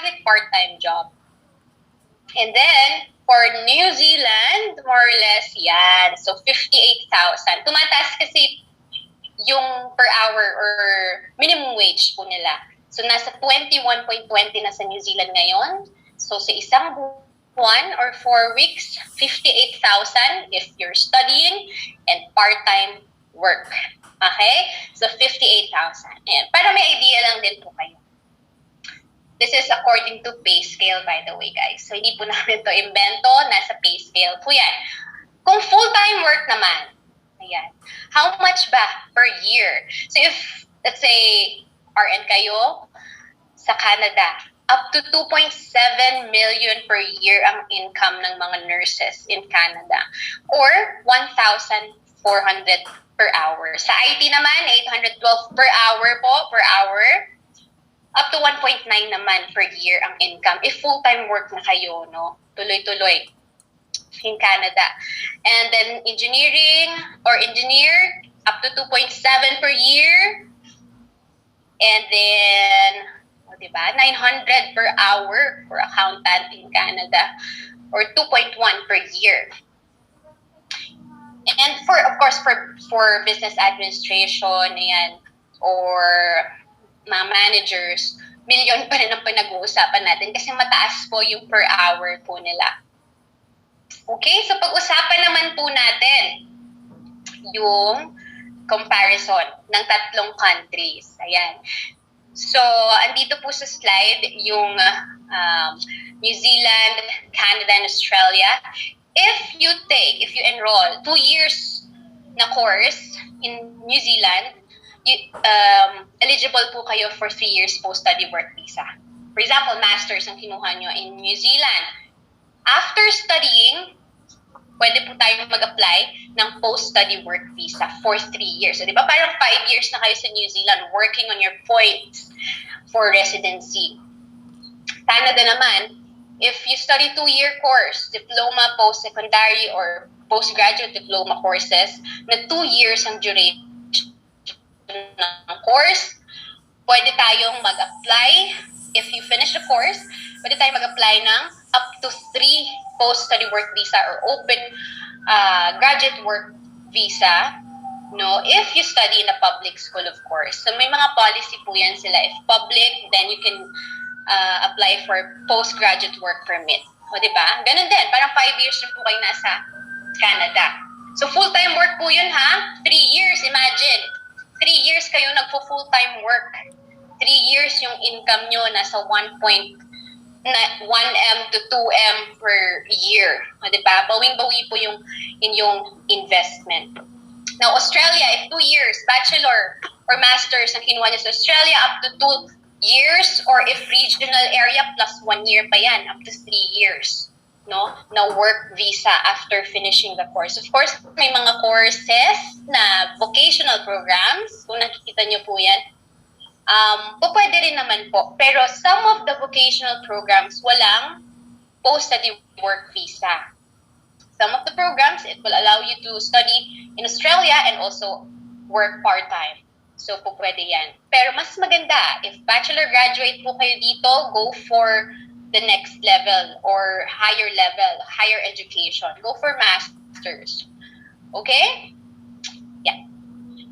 classic part-time job. And then, for New Zealand, more or less, yan. So, 58,000. Tumataas kasi yung per hour or minimum wage po nila. So, nasa 21.20 na sa New Zealand ngayon. So, sa isang buwan or 4 weeks, 58,000 if you're studying and part-time work. Okay? So, 58,000. Ayan. Para may idea lang din po kayo. This is according to pay scale, by the way, guys. So, hindi po namin to invento. Nasa pay scale po yan. Kung full-time work naman, ayan, how much ba per year? So, if, let's say, RN kayo sa Canada, up to 2.7 million per year ang income ng mga nurses in Canada. Or 1,400 per hour. Sa IT naman, 812 per hour po, per hour. Up to 1.9 naman per year ang income. If full-time work na kayo, no? Tuloy-tuloy in Canada. And then engineering or engineer, up to 2.7 per year. And then, diba, 900 per hour for accountant in Canada. Or 2.1 per year. And for, of course, for business administration, ayan, or mga managers, million pa rin ang pinag-uusapan natin kasi mataas po yung per hour po nila. Okay, so pag-usapan naman po natin yung comparison ng tatlong countries. Ayan. So, andito po sa slide yung New Zealand, Canada, and Australia. If you enroll 2 years na course in New Zealand, eligible po kayo for 3 years post-study work visa. For example, master's ang kinuha nyo in New Zealand. After studying, pwede po tayong mag-apply ng post-study work visa for 3 years. So, di ba parang 5 years na kayo sa New Zealand working on your points for residency. Canada naman, if you study 2-year course, diploma, post-secondary, or postgraduate diploma courses, na 2 years ang duration ng course, pwede tayong mag-apply. If you finish the course, pwede tayong mag-apply ng up to 3 post-study work visa or open graduate work visa, no, if you study in a public school, of course. So, may mga policy po yan sila. If public, then you can apply for postgraduate work permit. O, diba? Ganun din. Parang 5 years na po kayo nasa Canada. So, full-time work po yun, ha? 3 years, imagine. 3 years kayo nagpo-full-time work. 3 years yung income nyo nasa 1M to 2M per year. O, diba? Bawing-bawi po yung inyong investment. Now, Australia, if 2 years, bachelor or master's ang kinuha niya sa Australia, up to 2 years, or if regional area, plus 1 year pa yan, up to 3 years. No, na work visa after finishing the course. Of course, may mga courses na vocational programs, kung nakikita nyo po yan, pwede rin naman po. Pero some of the vocational programs, walang post-study work visa. Some of the programs, it will allow you to study in Australia and also work part-time. So, pwede yan. Pero mas maganda, if bachelor graduate po kayo dito, go for the next level or higher education. Go for master's. Okay? Yeah.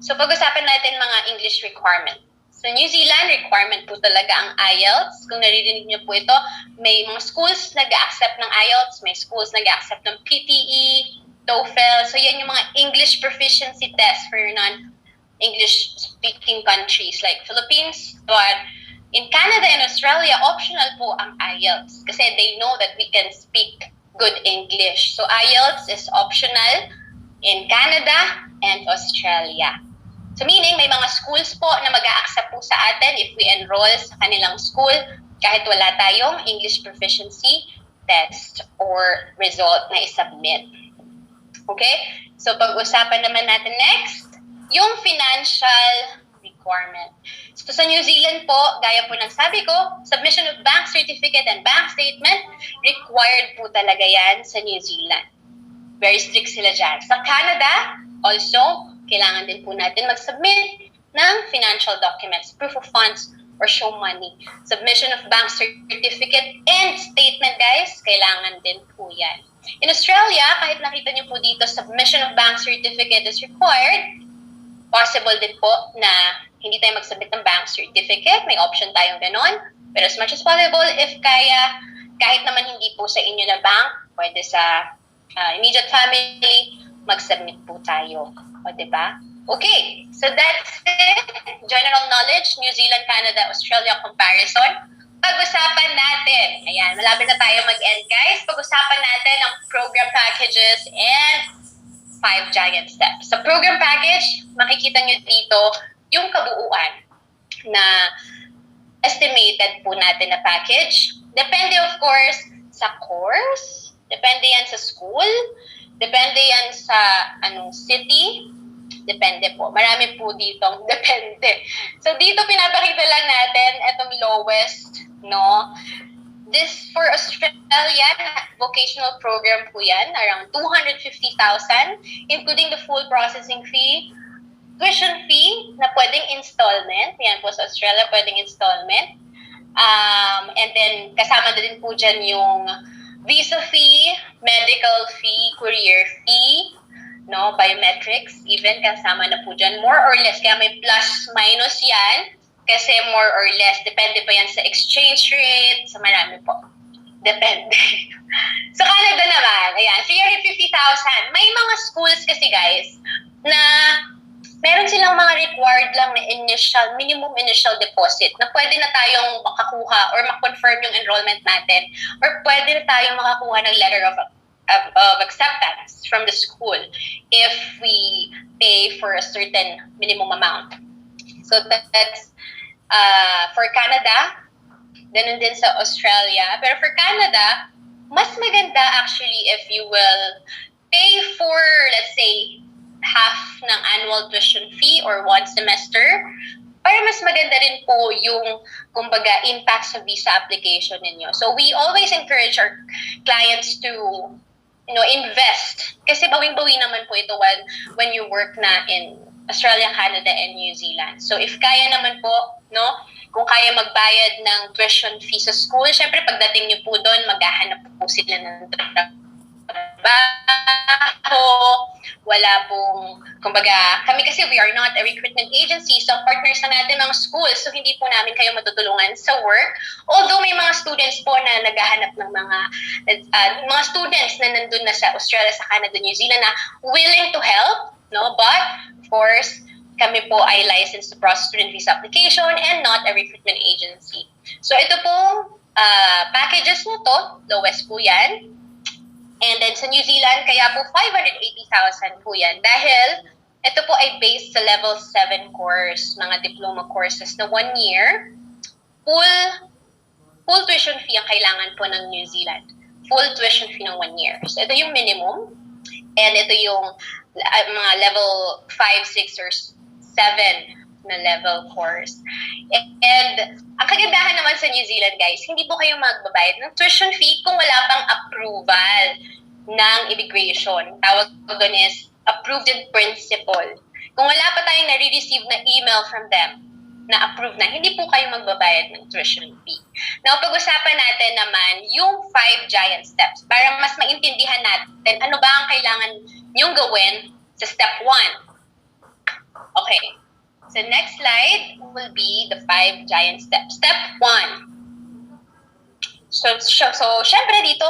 So, pag-usapan natin mga English requirement. So, New Zealand, requirement po talaga ang IELTS. Kung naririnig niyo po ito, may mga schools nag-accept ng IELTS, may schools nag-accept ng PTE, TOEFL. So, yan yung mga English proficiency test for your non-English-speaking countries like Philippines. But in Canada and Australia, optional po ang IELTS kasi they know that we can speak good English. So, IELTS is optional in Canada and Australia. So, meaning, may mga schools po na mag-a-accept po sa atin if we enroll sa kanilang school kahit wala tayong English proficiency test or result na isubmit. Okay? So, pag-usapan naman natin next, yung financial requirement. So, sa New Zealand po, gaya po ng sabi ko, submission of bank certificate and bank statement, required po talaga yan sa New Zealand. Very strict sila dyan. Sa Canada, also, kailangan din po natin mag-submit ng financial documents, proof of funds or show money. Submission of bank certificate and statement, guys, kailangan din po yan. In Australia, kahit nakita niyo po dito, submission of bank certificate is required. Possible din po na hindi tayo mag-submit ng bank certificate. May option tayong ganon. Pero as much as possible, if kaya, kahit naman hindi po sa inyo na bank, pwede sa immediate family, mag-submit po tayo. O, diba? Okay, so that's it. General knowledge, New Zealand, Canada, Australia comparison. Pag-usapan natin, ayan, malapit na tayo mag-end, guys. Pag-usapan natin ang program packages and 5 giant steps. Sa program package, makikita nyo dito yung kabuuan na estimated po natin na package. Depende, of course, sa course. Depende yan sa school. Depende yan sa city. Depende po. Marami po ditong depende. So, dito pinapakita lang natin itong lowest, no? This for Australian vocational program po yan, around 250,000, including the full processing fee, tuition fee na pwedeng installment. Yan po sa Australia, pwedeng installment. And then, kasama na din po dyan yung visa fee, medical fee, courier fee, no, biometrics, even kasama na po dyan. More or less, kaya may plus, minus yan. Kasi more or less, depende pa yan sa exchange rate, sa marami po. Depende. Sa Canada naman, ayan, 350,000. May mga schools kasi, guys, na meron silang mga required lang na minimum initial deposit na pwede na tayong makakuha or makonfirm yung enrollment natin or pwede na tayong makakuha ng letter of acceptance from the school if we pay for a certain minimum amount. So that's for Canada, ganun din sa Australia. Pero for Canada, mas maganda actually if you will pay for, let's say, half ng annual tuition fee or 1 semester, para mas maganda rin po yung, kumbaga, impact sa visa application ninyo. So we always encourage our clients to, invest. Kasi bawing-bawi naman po ito when you work na in Australia, Canada, and New Zealand. So if kaya naman po, no, kung kaya magbayad ng tuition fee sa school, syempre pagdating niyo po doon, maghahanap po sila ng trabaho, wala pong, kumbaga, kami kasi we are not a recruitment agency, so partners na natin mga schools, so hindi po namin kayo matutulungan sa work. Although may mga students po na naghahanap ng mga students na nandun na sa Australia, sa Canada, New Zealand na willing to help, no? But, of course, kami po ay licensed to process student visa application and not a recruitment agency. So ito po, packages nyo to, lowest po yan. And then sa New Zealand, kaya po 580,000 po yan. Dahil ito po ay based sa level 7 course, mga diploma courses na 1 year. Full tuition fee ang kailangan po ng New Zealand. Full tuition fee ng 1 year. So ito yung minimum. And ito yung mga level 5, 6, or 7 na level course. And ang kagandahan naman sa New Zealand, guys, hindi po kayo magbabayad ng tuition fee kung wala pang approval ng immigration. Tawag doon is approved in principle. Kung wala pa tayong nare-receive na email from them na approved na, hindi po kayo magbabayad ng tuition fee. Now, pag-usapan natin naman yung 5 giant steps para mas maintindihan natin ano ba ang kailangan nyong gawin sa step 1. Okay. So, next slide will be the 5 giant steps. Step 1. So syempre dito,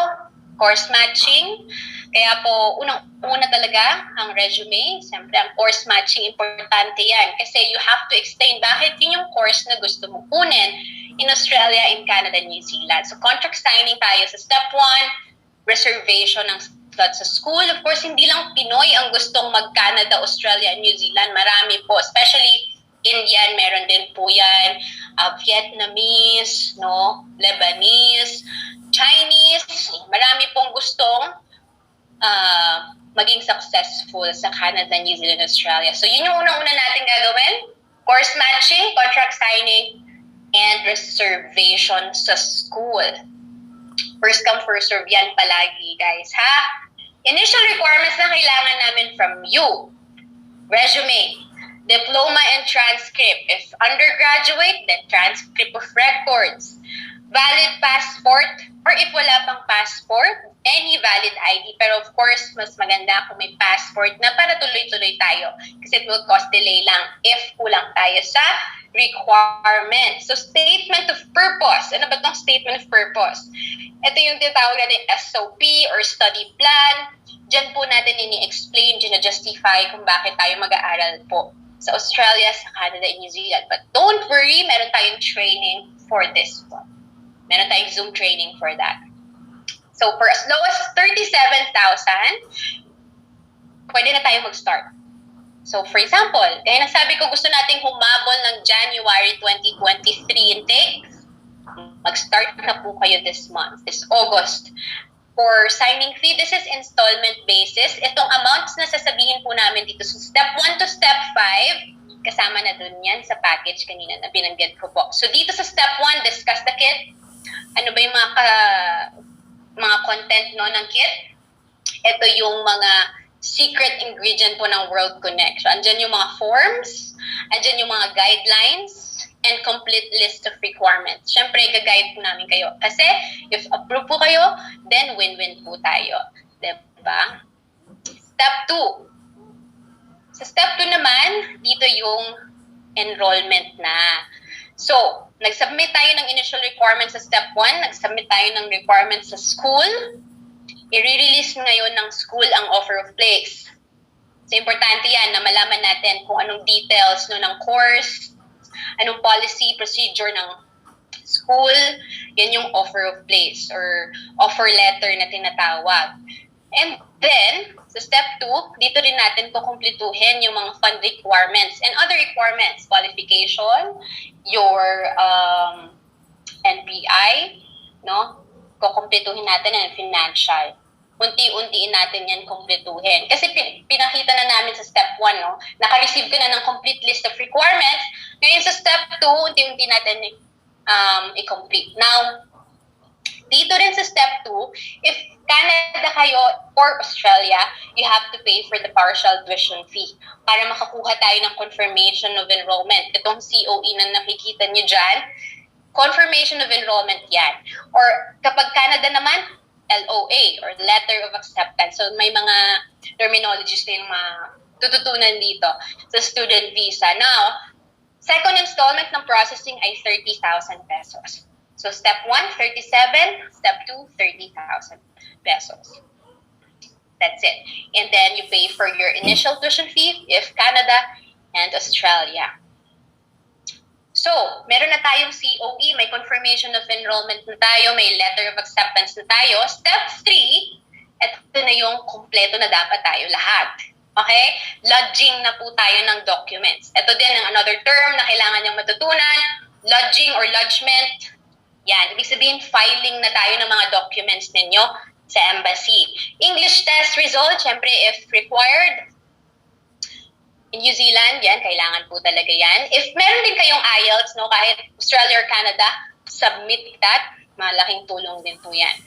course matching. Kaya po, unang-una talaga ang resume. Siyempre, ang course matching, importante yan. Kasi you have to explain bakit yun yung course na gusto mong kunin in Australia, in Canada, New Zealand. So, contract signing tayo sa step 1, reservation ng slot sa school. Of course, hindi lang Pinoy ang gustong mag-Canada, Australia, and New Zealand. Marami po, especially Indian, meron din po yan. Vietnamese, no? Lebanese, Chinese. Marami pong gustong maging successful sa Canada, New Zealand, Australia. So, yun yung unang-una natin gagawin. Course matching, contract signing, and reservation sa school. First come, first serve yan palagi, guys, ha? Initial requirements na kailangan namin from you. Resume. Diploma and transcript. If undergraduate, then transcript of records. Valid passport, or if wala pang passport, any valid ID. Pero of course, mas maganda kung may passport na para tuloy-tuloy tayo. Kasi it will cost delay lang if kulang tayo sa requirement. So, statement of purpose. Ano ba itong statement of purpose? Ito yung tinatawag natin SOP or study plan. Diyan po natin ini-explain, justify kung bakit tayo mag-aaral po sa Australia, sa Canada, and New Zealand. But don't worry, meron tayong training for this one. Meron tayong Zoom training for that. So, for as low as 37,000, pwede na tayo mag-start. So, for example, kaya nasabi ko gusto nating humabol ng January 2023 intake, mag-start na po kayo this month, this August. For signing fee, this is installment basis. Itong amounts na sasabihin po namin dito. So, step 1 to step 5, kasama na dun yan sa package kanina na binanggit ko po. So, dito sa step 1, discuss the kit. Ano ba yung mga content no, ng kit? Ito yung mga secret ingredient po ng World Connect. So, andyan yung mga forms, andyan yung mga guidelines, and complete list of requirements. Siyempre, gag-guide po namin kayo. Kasi, if approve po kayo, then win-win po tayo. Diba? Step 2. Sa step 2 naman, dito yung enrollment na. So, nag-submit tayo ng initial requirements sa step 1, nag-submit tayo ng requirements sa school, i-release ngayon ng school ang offer of place. So, importante yan na malaman natin kung anong details no, ng course, anong policy, procedure ng school, yan yung offer of place or offer letter na tinatawag. And then, sa step 2, dito rin natin kukumpletuhin yung mga fund requirements and other requirements, qualification, your NPI, no? Kukumpletuhin natin ang financial. Unti-untiin natin yan kumpletuhin. Kasi pinakita na namin sa step 1, no? Naka-receive ka na ng complete list of requirements. Ngayon sa step 2, unti-unti natin i-complete. Now, dito rin sa step 2, if Canada kayo or Australia, you have to pay for the partial tuition fee para makakuha tayo ng confirmation of enrollment. Itong COE na nakikita niyo dyan, confirmation of enrollment yan. Or kapag Canada naman, LOA or Letter of Acceptance. So may mga terminologies na yung tututunan dito sa student visa. Now, second installment ng processing ay 30,000 pesos. So step 1, 37, step 2, 30,000 pesos. That's it. And then you pay for your initial tuition fee if Canada and Australia. So, meron na tayong COE, may confirmation of enrollment na tayo, may letter of acceptance na tayo. Step 3, ito na yung kompleto na dapat tayo lahat. Okay? Lodging na po tayo ng documents. Ito din ang another term na kailangan niyong matutunan, lodging or lodgement. Yan, ibig sabihin filing na tayo ng mga documents ninyo sa embassy. English test result, syempre if required, in New Zealand, yan, kailangan po talaga yan. If meron din kayong IELTS, no, kahit Australia or Canada, submit that. Malaking tulong din po yan.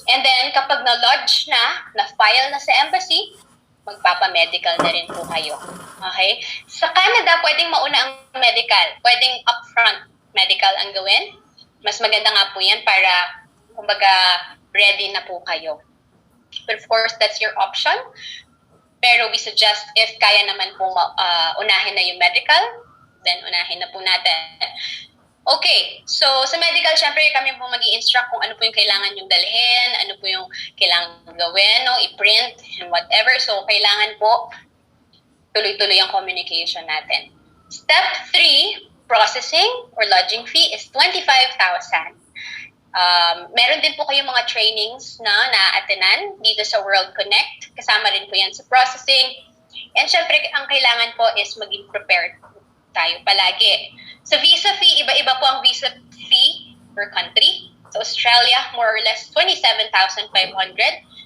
And then, kapag na-lodge na-file na sa embassy, magpapa-medical na rin po kayo. Okay? Sa Canada, pwedeng mauna ang medical. Pwedeng upfront medical ang gawin. Mas maganda nga po yan para, kumbaga, ready na po kayo. But of course, that's your option. Pero we suggest if kaya naman po unahin na yung medical, then unahin na po natin. Okay, so sa medical, syempre kami po mag-i-instruct kung ano po yung kailangan yung dalhin, ano po yung kailangan gawin, no? I-print, and whatever. So kailangan po tuloy-tuloy ang communication natin. Step 3, processing or lodging fee is 25,000. Meron din po kayong mga trainings na na-attenan dito sa World Connect. Kasama rin po yan sa processing. And syempre, ang kailangan po is maging prepared tayo palagi. Sa visa fee, iba-iba po ang visa fee per country. Sa Australia, more or less 27,500.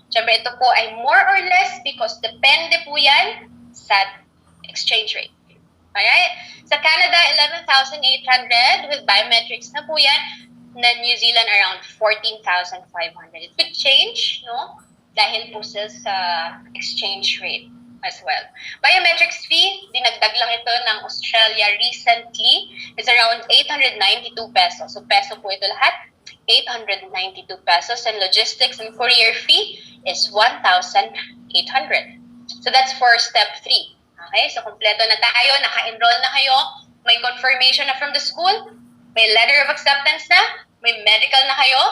Syempre, ito po ay more or less because depende po yan sa exchange rate. Alright? Sa Canada, 11,800 with biometrics na po yan. Na New Zealand around 14,500. It could change, no? Dahil po sa exchange rate. as well. Biometrics fee, dinagdag lang ito ng Australia recently. It's around 892 pesos. So peso po ito lahat. 892 pesos. And logistics and courier fee is 1,800. So that's for step 3. Okay, so kompleto na tayo. Naka-enroll na kayo. May confirmation na from the school. May letter of acceptance na. May medical na kayo.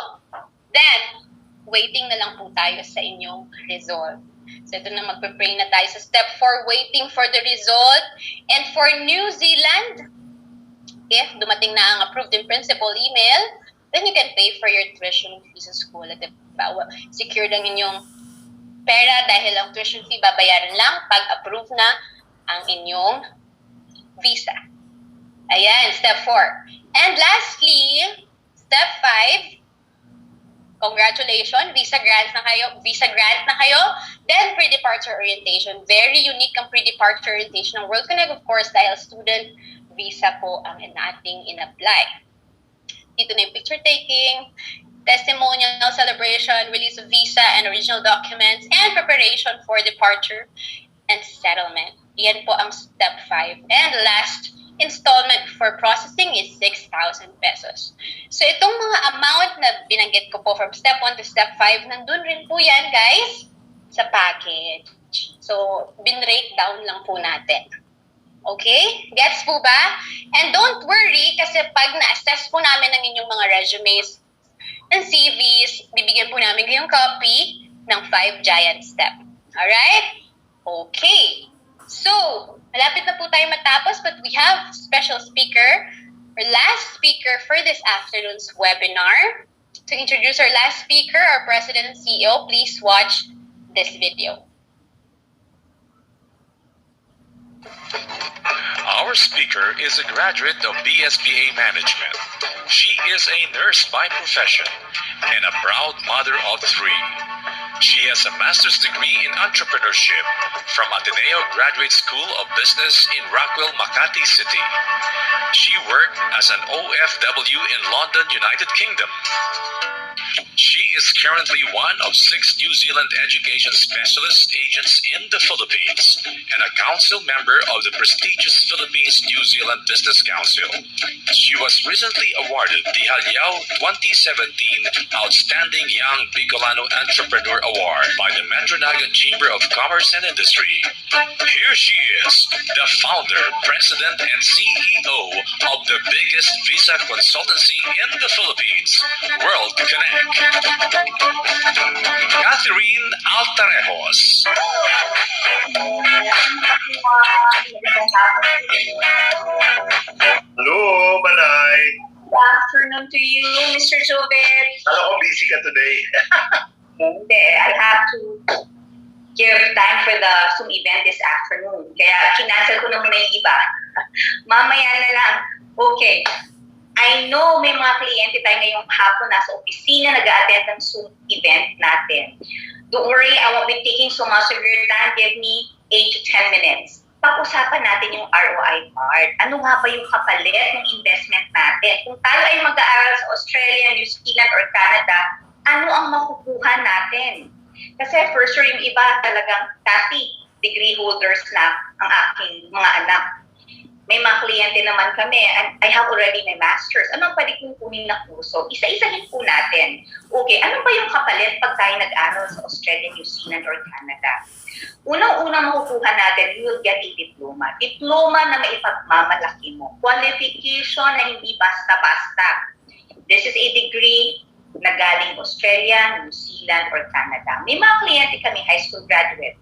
Then, waiting na lang po tayo sa inyong result. So ito na, magpe-pray na tayo sa step 4, waiting for the result. And for New Zealand, if dumating na ang approved in principle email, then you can pay for your tuition fees sa school. At diba, secure lang inyong pera dahil ang tuition fee babayaran lang pag approve na ang inyong visa. Ayan, step 4. And lastly, step 5, congratulations, visa grant na kayo. Then, pre-departure orientation. Very unique ang pre-departure orientation ng World Connect, of course, dahil student visa po ang ating in-apply. Dito na yung picture taking, testimonial celebration, release of visa and original documents, and preparation for departure and settlement. Yan po ang step 5. And last installment for processing is 6,000 pesos. So itong mga amount na binanggit ko po from step 1 to step 5, nandun rin po yan, guys, sa package. So, bin-breakdown lang po natin. Okay? Gets po ba? And don't worry, kasi pag na-assess po namin ang inyong mga resumes and CVs, bibigyan po namin kayong copy ng 5 giant step. Alright? Okay. So, malapit na po tayo matapos, but we have special speaker, our last speaker for this afternoon's webinar. To introduce our last speaker, our President and CEO, please watch this video. Our speaker is a graduate of BSBA Management. She is a nurse by profession and a proud mother of 3. She has a master's degree in entrepreneurship from Ateneo Graduate School of Business in Rockwell, Makati City. She worked as an OFW in London, United Kingdom. She is currently one of 6 New Zealand education specialist agents in the Philippines and a council member of the prestigious Philippines New Zealand Business Council. She was recently awarded the Halyao 2017 Outstanding Young Bicolano Entrepreneur Award by the Metro Naga Chamber of Commerce and Industry. Here she is, the founder, president, and CEO of the biggest visa consultancy in the Philippines, World Connect. Catherine Altarejos. Hello, Manay. Good afternoon to you, Mr. Jovet. Alam ko busy ka today. Hindi, I'll have to give time for the Zoom event this afternoon. Kaya kinancel ko na muna yung iba. Mamaya na lang. Okay. I know may mga kliyente tayo ngayong hapon nasa opisina nag-a-attend ng Zoom event natin. Don't worry, I won't be taking so much of your time. Give me 8 to 10 minutes. Pag-usapan natin yung ROI part. Ano nga ba yung kapalit ng investment natin? Kung tayo ay mag-aaral sa Australia, New Zealand, or Canada, ano ang makukuha natin? Kasi for sure yung iba talagang kasi degree holders na ang aking mga anak. May mga kliyente naman kami, and I have already my master's. Anong pwede kong kunin na kurso? Isa-isahin po natin. Okay, ano ba yung kapalit pag tayo nag-aral sa Australia, New Zealand, or Canada? Unang-unang makukuha natin, we will get a diploma. Diploma na maipagmamalaki mo. Qualification na hindi basta-basta. This is a degree na galing Australia, New Zealand, or Canada. May mga kliyente kami, high school graduate.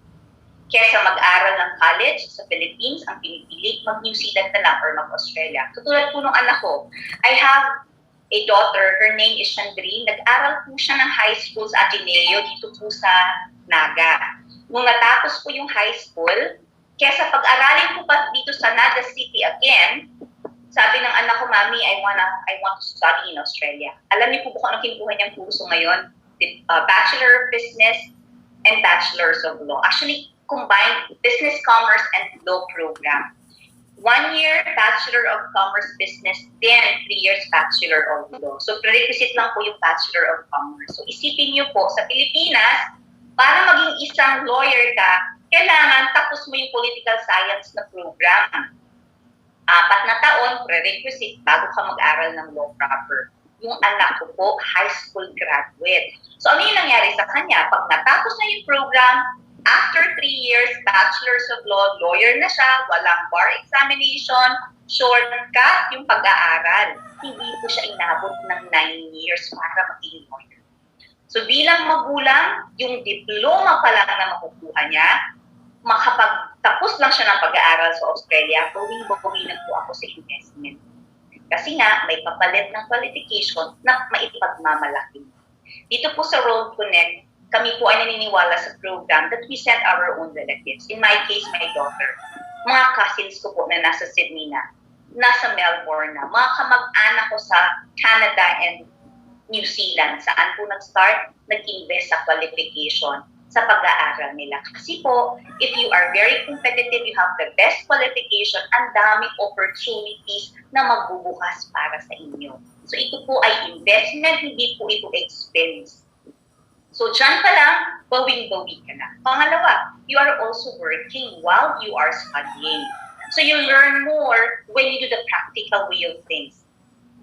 Kesa mag-aral ng college sa Philippines, ang pinipili, mag-New Zealand na lang or mag-Australia. Katulad po ng anak ko, I have a daughter, her name is Chandri. Nag-aral po siya ng high school sa Ateneo dito po sa Naga. Nung natapos po yung high school, kesa pag-aralin ko pa dito sa Naga City again, sabi ng anak ko, Mami, I want to study in Australia. Alam niyo po kung ano kinukuha niyang kurso ngayon? Bachelor of Business and Bachelors of Law. Actually, combined business, commerce, and law program. 1 year Bachelor of Commerce Business, then 3 years Bachelor of Law. So, prerequisite lang po yung Bachelor of Commerce. So, isipin niyo po, sa Pilipinas, para maging isang lawyer ka, kailangan tapos mo yung political science na program. 4 na taon, prerequisite, bago ka mag-aral ng law proper. Yung anak ko po, high school graduate. So, ano yung nangyari sa kanya? Pag natapos na yung program, after 3 years, bachelor's of law, lawyer na siya, walang bar examination, shortcut yung pag-aaral. Hindi po siya inabot ng 9 years para maging lawyer. So, bilang magulang, yung diploma pa lang na makukuha niya, makapagtapos lang siya ng pag-aaral sa Australia, gawing-gawin na po ako sa investment. Kasi nga, may kapalit ng qualification na maipagmamalaki. Dito po sa Road Connect, kami po ay naniniwala sa program that we send our own relatives. In my case, my daughter. Mga cousins ko po na nasa Sydney na, nasa Melbourne na, mga kamag-anak ko sa Canada and New Zealand. Saan po nag-start? Nag-invest sa qualification sa pag-aaral nila. Kasi po, if you are very competitive, you have the best qualification, ang daming opportunities na magbubukas para sa inyo. So ito po ay investment, hindi po ito expense. So dyan pa lang, bawing-bawi ka na. Pangalawa, you are also working while you are studying. So you learn more when you do the practical way of things.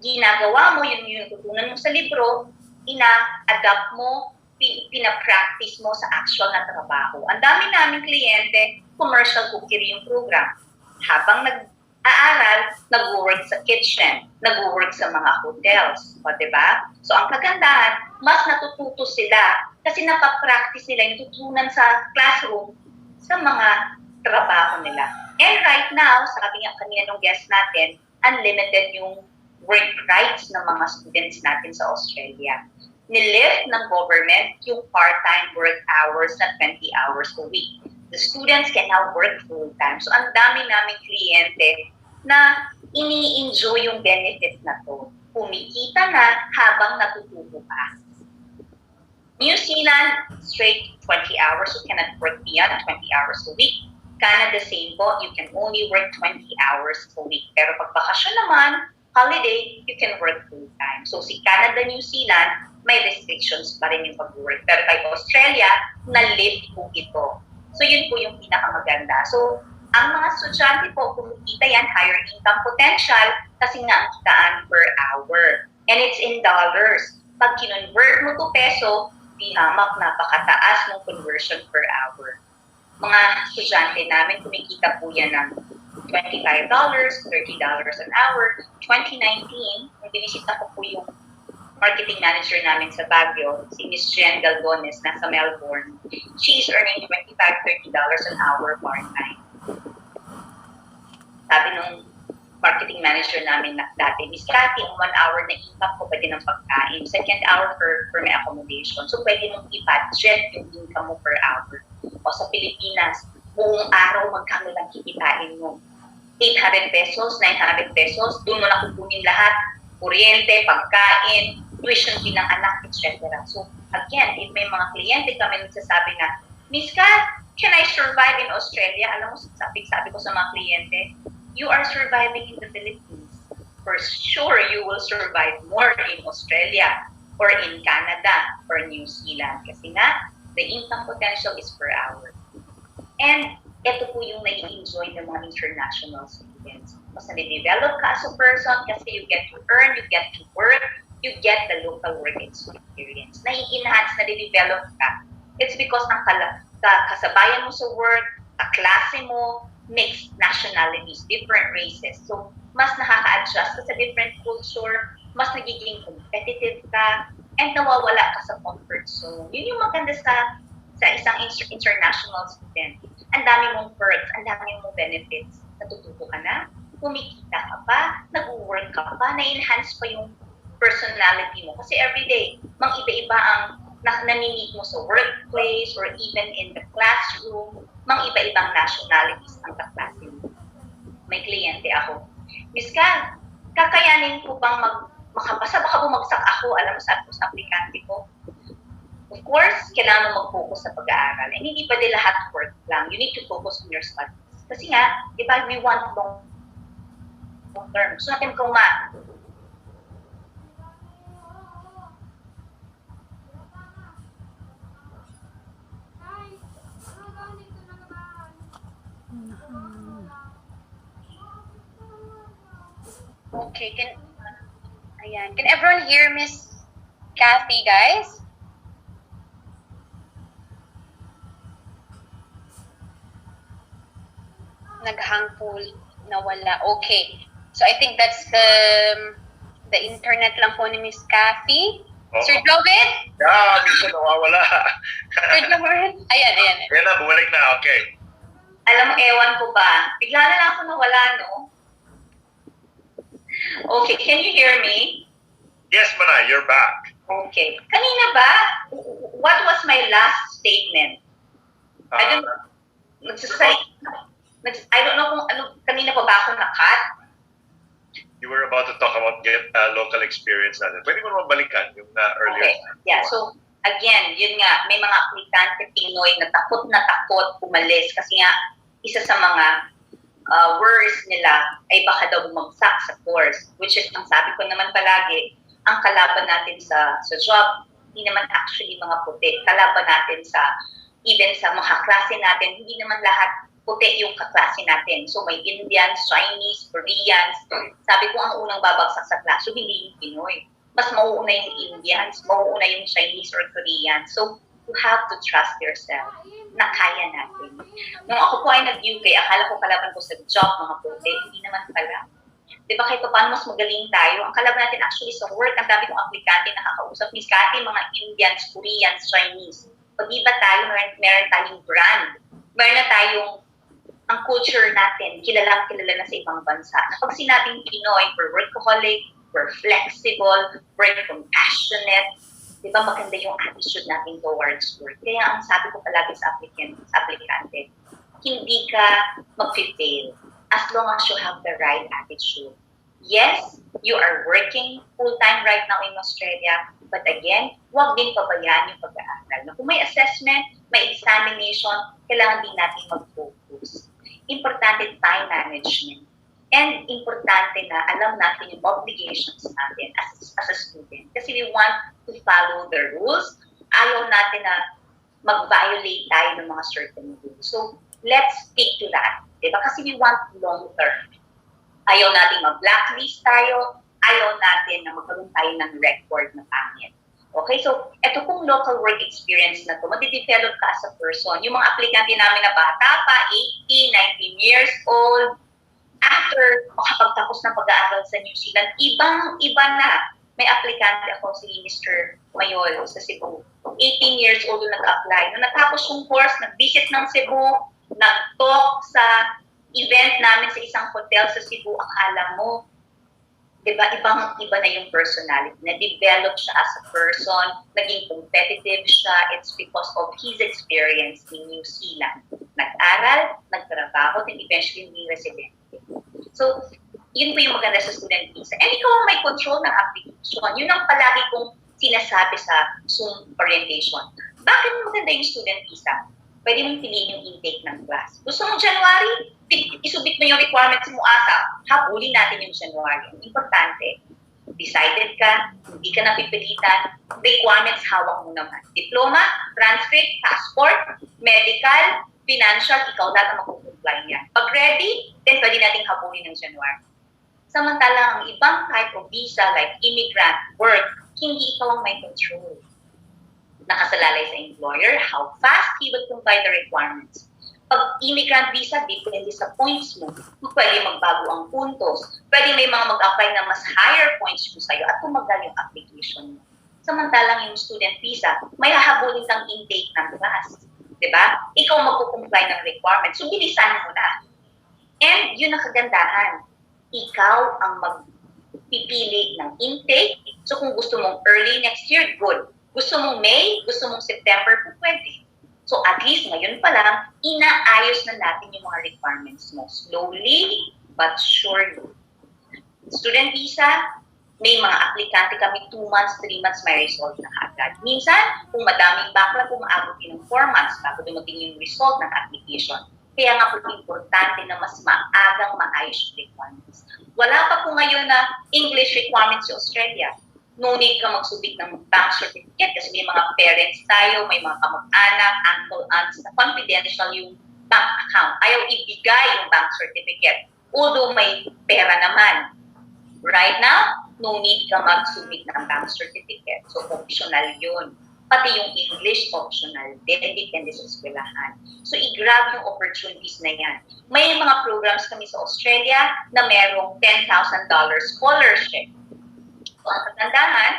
Ginagawa mo yung tutunan mo sa libro, ina-adapt mo, pinapractice mo sa actual na trabaho. Ang dami naming kliyente, commercial cookery yung program. Habang nag-aaral, nag-work sa kitchen, nag-work sa mga hotels. O, diba? So, ang kagandahan, mas natututo sila kasi napapractice nila yung tutunan sa classroom sa mga trabaho nila. And right now, sabi nga kanina ng guest natin, unlimited yung work rights ng mga students natin sa Australia. Nilift ng government yung part-time work hours na 20 hours a week. The students can now work full-time. So, ang dami naming kliyente na ini-enjoy yung benefit na to. Kumikita na habang natututo ka. New Zealand, straight 20 hours. You cannot work beyond 20 hours a week. Canada, same po. You can only work 20 hours a week. Pero pag bakasyon naman, holiday, you can work full-time. So, si Canada, New Zealand, may restrictions pa rin yung pag-work. Pero kay Australia, na-lift po ito. So, yun po yung pinakamaganda. So, ang mga estudyante po, kumikita yan, higher income potential, kasi nga ang kitaan per hour. And it's in dollars. Pag kinonvert mo to peso, di hamak, napakataas ng conversion per hour. Mga estudyante namin, kumikita po yan ng $25, $30 an hour. 2019, nung binisita ko po yung marketing manager namin sa Baguio, si Miss Jen Galgones, nasa Melbourne. She is earning $25, $30 an hour part-time. Sabi nung marketing manager namin dati, Miss Cathy, ang 1 hour na income ko pwede ng pagkain. Second hour for my accommodation. So pwede mong i-budget yung income mo per hour. O sa Pilipinas, buong araw magkano lang kikitain mo. 800 pesos, 900 pesos, doon mo na kukunin lahat. Kuryente, pagkain, tuition din ng anak, etc. So, again, if may mga kliyente kami nagsasabi na, Miss Kat, can I survive in Australia? Alam mo, sabi ko sa mga kliyente, you are surviving in the Philippines. For sure, you will survive more in Australia or in Canada or New Zealand. Kasi nga, the income potential is per hour. And ito po yung nai-enjoy ng mga international students. Mas na-develop ka as a person kasi you get to earn, you get to work, you get the local work experience. Nai-enhance, na-develop ka. It's because ng kasabayan mo sa work, kaklase mo, mixed nationalities, different races. So, mas nakaka-adjust ka sa different culture, mas nagiging competitive ka, and nawawala ka sa comfort zone. Yun yung maganda sa isang international student. Ang dami mong perks, ang dami mong benefits. Natututo ka na, kumikita ka pa, nag-work ka pa, na-enhance pa yung personality mo. Kasi everyday, mang iba-iba ang namimit mo sa workplace or even in the classroom, mang iba-ibang nationalities ang kaklase mo. May kliyente ako. Miss Kat, kakayanin ko bang makapasa? Baka bumagsak ako, alam mo sa aplikante ko. Of course, kailangan mo mag-focus sa pag-aaral. And hindi pa din lahat work lang. You need to focus on your studies. Kasi nga, diba, we want long term. So natin kung Okay, can everyone hear Miss Kathy, guys? Naghang po, nawala. Okay. So I think that's the internet lang po ni Miss Kathy. Sir Joven? Yeah, minsan nawawala. Sir Joven? Ayan. Ayan na, bumalik na. Okay. Alam mo, ewan ko ba? Bigla na lang ako nawala, no? Okay, can you hear me? Yes, Manay, you're back. Okay. Kanina ba? What was my last statement? I don't know kung ano, kanina pa ba ako na-cut? You were about to talk about local experience natin. Pwede mo naman balikan yung earlier. Okay. Yeah, so again, yun nga, may mga aplikante Pinoy na takot umalis kasi nga isa sa mga worries nila ay baka daw bumagsak sa course, which is, ang sabi ko naman palagi, ang kalaban natin sa job, hindi naman actually mga puti. Kalaban natin even sa mga klase natin, hindi naman lahat puti yung kaklase natin. So may Indians, Chinese, Koreans. Sabi ko ang unang babagsak sa klase, hindi yung Pinoy. Mas mauuna yung Indians, mauuna yung Chinese or Koreans. So you have to trust yourself na kaya natin. Nung ako po ay nag-UK, akala ko kalaban ko sa job, mga puti. Hindi naman pala. Di ba kahit paano mas magaling tayo? Ang kalaban natin actually sa work, ang dami kong aplikante nakakausap. Miss Cathy, mga Indians, Koreans, Chinese. Pag iba tayo, meron tayong brand. Meron na tayong ang culture natin, kilala na sa ibang bansa. Pag sinabing Pinoy, we're workaholic, we're flexible, we're compassionate, di ba maganda yung attitude natin towards work. Kaya ang sabi ko palagi sa aplikante, hindi ka mag-fail as long as you have the right attitude. Yes, you are working full-time right now in Australia, but again, huwag din pabayaan yung pag-aaral. Kung may assessment, may examination, kailangan din natin mag-focus. Importante time management. And importante na alam natin yung obligations natin as a student. Kasi we want to follow the rules. Ayaw natin na mag-violate tayo ng mga certain rules. So, let's stick to that. Diba? Kasi we want long term. Ayaw natin mag-blacklist tayo. Ayaw natin na magkaroon tayo ng record na pangit. Okay, so ito pong local work experience na to, madidevelop ka as a person. Yung mga aplikante namin na bata pa, 18, 19 years old, after makapagtapos ng pag-aaral sa New Zealand, ibang-iba na. May aplikante ako, si Mr. Mayol sa Cebu. 18 years old na nag-apply. Nung natapos yung course, nag-visit ng Cebu, nag-talk sa event namin sa isang hotel sa Cebu, akala mo, diba, ibang-iba na yung personality. Na-develop siya as a person, naging competitive siya. It's because of his experience in New Zealand. Nag-aral, nagtrabaho, and eventually naging resident. So, yun po yung maganda sa student visa. And ikaw ang may control ng application. Yun ang palagi kong sinasabi sa Zoom orientation. Bakit maganda yung student visa? Pwede mong piliin yung intake ng class. Gusto mo January, isubit mo yung requirements mo ASAP. Habulin natin yung January. Ang importante, decided ka, hindi ka napipilitan, requirements hawak mo naman. Diploma, transcript, passport, medical, financial, ikaw lahat ang mag-comply niya. Pag ready, then pwede natin habulin ng January. Samantalang ang ibang type of visa like immigrant, work, hindi ikaw ang may control. Nakasalalay sa employer, how fast he will comply the requirements. Pag immigrant visa, depende sa points mo. Pwede magbago ang puntos. Pwede may mga mag-apply na mas higher points mo sa'yo at tumagal yung application mo. Samantalang yung student visa, may hahabulin kang intake ng class. Diba? Ikaw magkukumply ng requirements. So, bilisan mo na. And yun ang kagandahan. Ikaw ang magpipili ng intake. So, kung gusto mong early next year, good. Gusto mong May, gusto mong September, pwede. So at least ngayon pa lang, inaayos na natin yung mga requirements mo. Slowly but surely. Student visa, may mga aplikante kami 2 months, 3 months may result na agad. Minsan, kung madaming backlog, umaabot din ng 4 months bago dumating yung result ng application. Kaya nga po importante na mas maagang maayos yung requirements. Wala pa po ngayon na English requirements sa Australia. No need ka magsubit ng bank certificate kasi may mga parents tayo, may mga kamag-anak, uncle, aunts na confidential yung bank account. Ayaw ibigay yung bank certificate. Although may pera naman. Right now, no need ka mag-submit ng bank certificate. So, optional yun. Pati yung English, optional din. Depende sa eskwelahan. So, i-grab yung opportunities na yan. May mga programs kami sa Australia na merong $10,000 scholarship. So, ang kagandahan,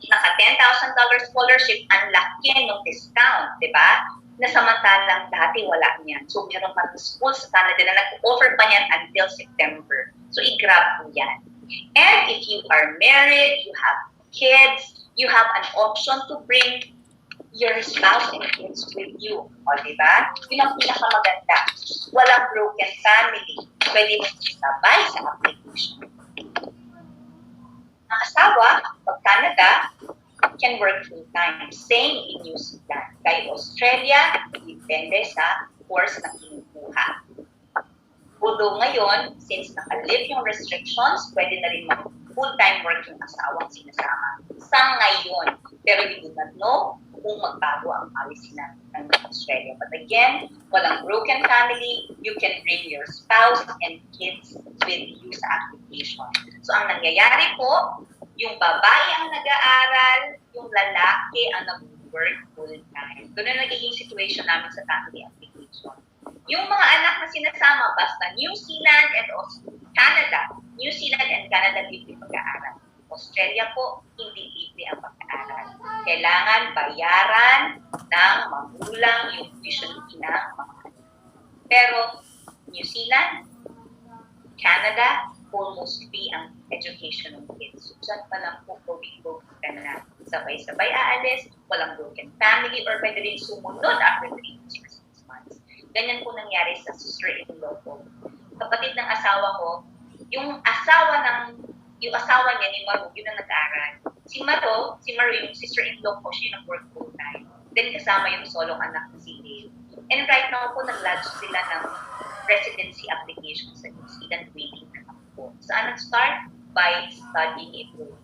naka $10,000 scholarship, ang laki ng discount, di ba? Na samantalang dati wala niyan. So, meron pa school sa Canada na nag-offer pa niyan until September. So, i-grab mo yan. And if you are married, you have kids, you have an option to bring your spouse and kids with you. O, di ba? Yun ang pinakamaganda. Walang broken family. Pwede mo sabay sa application. Ang asawa, pag Canada, can work full-time. Same in New Zealand. Kay Australia, depende sa course na kinukuha. Although ngayon, since nakalift yung restrictions, pwede na rin mag-full-time work yung asawang sinasama. Sa ngayon. Pero we do not know kung magbago ang policy ng Australia. But again, walang broken family, you can bring your spouse and kids with you sa application. So ang nangyayari po, yung babae ang nag-aaral, yung lalaki ang nag-work full-time. Doon na nagiging situation namin sa family application. Yung mga anak na sinasama, basta New Zealand and Canada. New Zealand and Canada libre pag-aaral. Australia po, hindi libre ang pag-aaral. Kailangan bayaran ng magulang yung tuition fee ng mga anak. Pero New Zealand, Canada, almost free ang education ng kids. So, dyan pa lang po, COVID ka na sabay-sabay aalis, walang broken family, or pwede rin sumunod after 3 to 6 months. Ganyan po nangyari sa sister-in-law ko. Kapatid ng asawa ko, yung asawa niya ni Maru, yun ang nag-aaral. Si Maru, yung sister-in-law ko, siya nag-work full-time. Then kasama yung solong anak na si Dave. And right now po, nag-lodge sila ng residency application sa New Zealand waiting na po. Saan nag-start? By studying abroad.